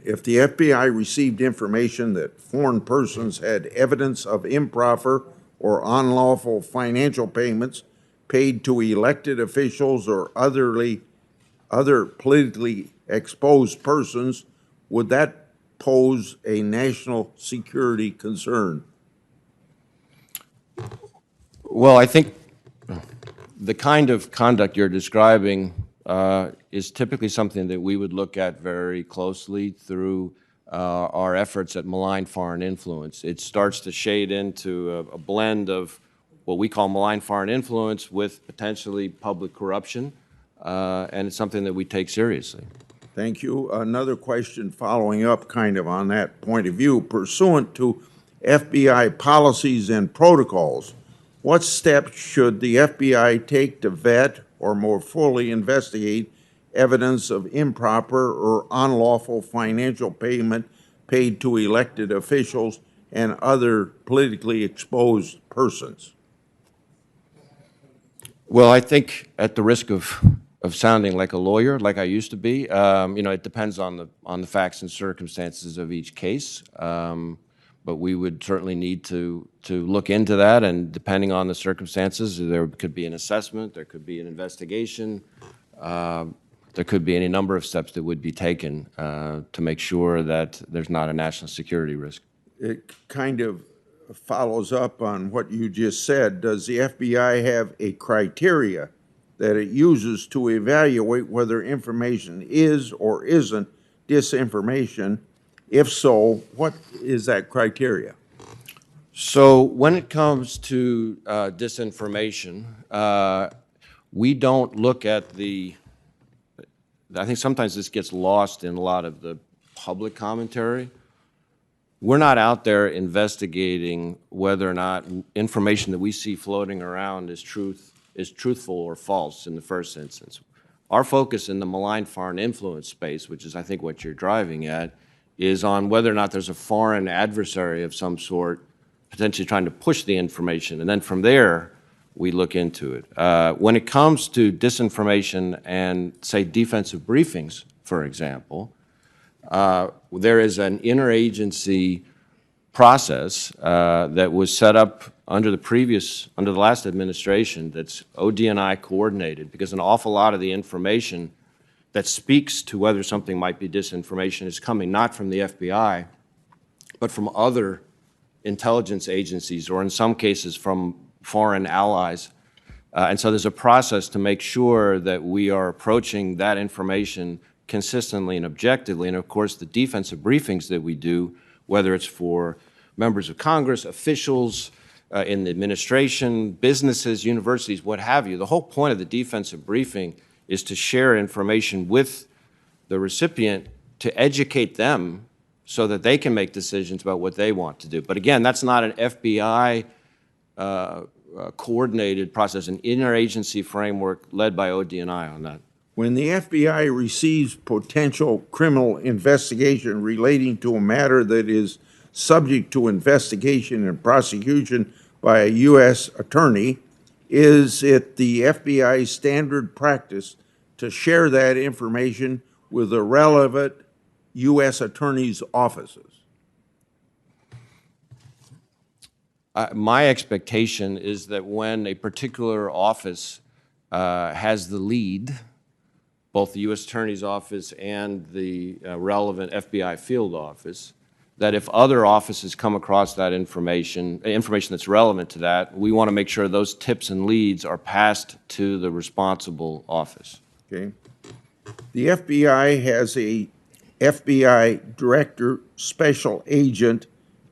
if the FBI received information that foreign persons had evidence of improper or unlawful financial payments paid to elected officials or other politically exposed persons, would that pose a national security concern? Well, I think the kind of conduct you're describing is typically something that we would look at very closely through our efforts at malign foreign influence. It starts to shade into a blend of what we call malign foreign influence with potentially public corruption, and it's something that we take seriously. Thank you. Another question following up kind of on that point of view. Pursuant to FBI policies and protocols, what steps should the FBI take to vet or more fully investigate evidence of improper or unlawful financial payment paid to elected officials and other politically exposed persons? Well, I think at the risk of sounding like a lawyer, like I used to be, it depends on the facts and circumstances of each case. But we would certainly need to look into that, and depending on the circumstances, there could be an assessment, there could be an investigation, there could be any number of steps that would be taken to make sure that there's not a national security risk. It kind of follows up on what you just said. Does the FBI have a criteria that it uses to evaluate whether information is or isn't disinformation? If so, what is that criteria? So when it comes to disinformation, we don't look at I think sometimes this gets lost in a lot of the public commentary. We're not out there investigating whether or not information that we see floating around is truthful or false in the first instance. Our focus in the malign foreign influence space, which is I think what you're driving at, is on whether or not there's a foreign adversary of some sort potentially trying to push the information, and then from there we look into it. When it comes to disinformation and, say, defensive briefings, for example, there is an interagency process that was set up under the last administration that's OD&I coordinated, because an awful lot of the information that speaks to whether something might be disinformation is coming not from the FBI, but from other intelligence agencies, or in some cases from foreign allies. And so there's a process to make sure that we are approaching that information consistently and objectively. And of course, the defensive briefings that we do, whether it's for members of Congress, officials in the administration, businesses, universities, what have you, the whole point of the defensive briefing is to share information with the recipient to educate them so that they can make decisions about what they want to do. But again, that's not an FBI coordinated process, an interagency framework led by OD&I on that. When the FBI receives potential criminal investigation relating to a matter that is subject to investigation and prosecution by a U.S. attorney, is it the FBI's standard practice to share that information with the relevant U.S. attorneys' offices? My expectation is that when a particular office has the lead, both the U.S. Attorney's Office and the relevant FBI field office, that if other offices come across that information that's relevant to that, we want to make sure those tips and leads are passed to the responsible office. Okay. The FBI has a FBI Director Special Agent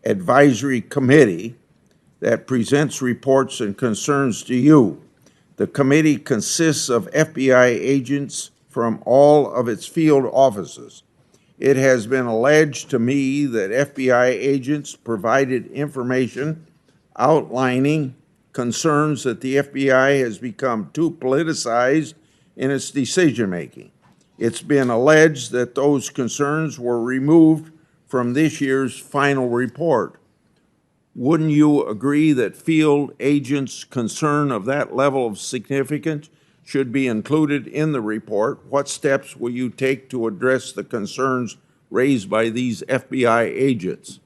Advisory Committee that presents reports and concerns to you. The committee consists of FBI agents from all of its field offices. It has been alleged to me that FBI agents provided information outlining concerns that the FBI has become too politicized in its decision-making. It's been alleged that those concerns were removed from this year's final report. Wouldn't you agree that field agents' concern of that level of significance should be included in the report? What steps will you take to address the concerns raised by these FBI agents?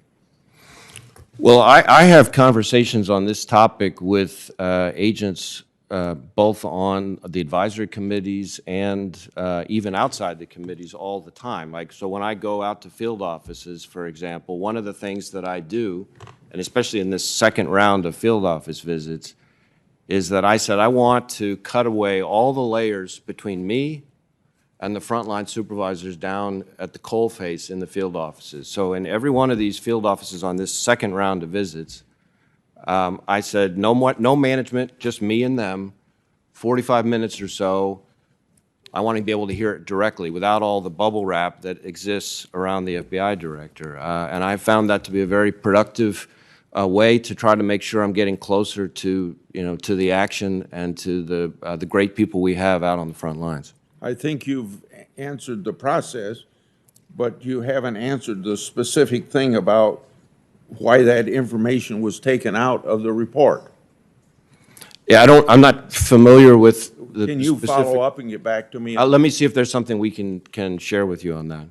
Well, I have conversations on this topic with agents both on the advisory committees and even outside the committees all the time. Like, so when I go out to field offices, for example, one of the things that I do, and especially in this second round of field office visits, is that I said I want to cut away all the layers between me and the frontline supervisors down at the coalface in the field offices. So in every one of these field offices on this second round of visits, I said, no management, just me and them, 45 minutes or so. I want to be able to hear it directly without all the bubble wrap that exists around the FBI director. And I found that to be a very productive way to try to make sure I'm getting closer to, to the action and to the great people we have out on the front lines. I think you've answered the process, but you haven't answered the specific thing about why that information was taken out of the report. Yeah, I'm not familiar with the Can you specific. follow up and get back to me? Let me see if there's something we can share with you on that.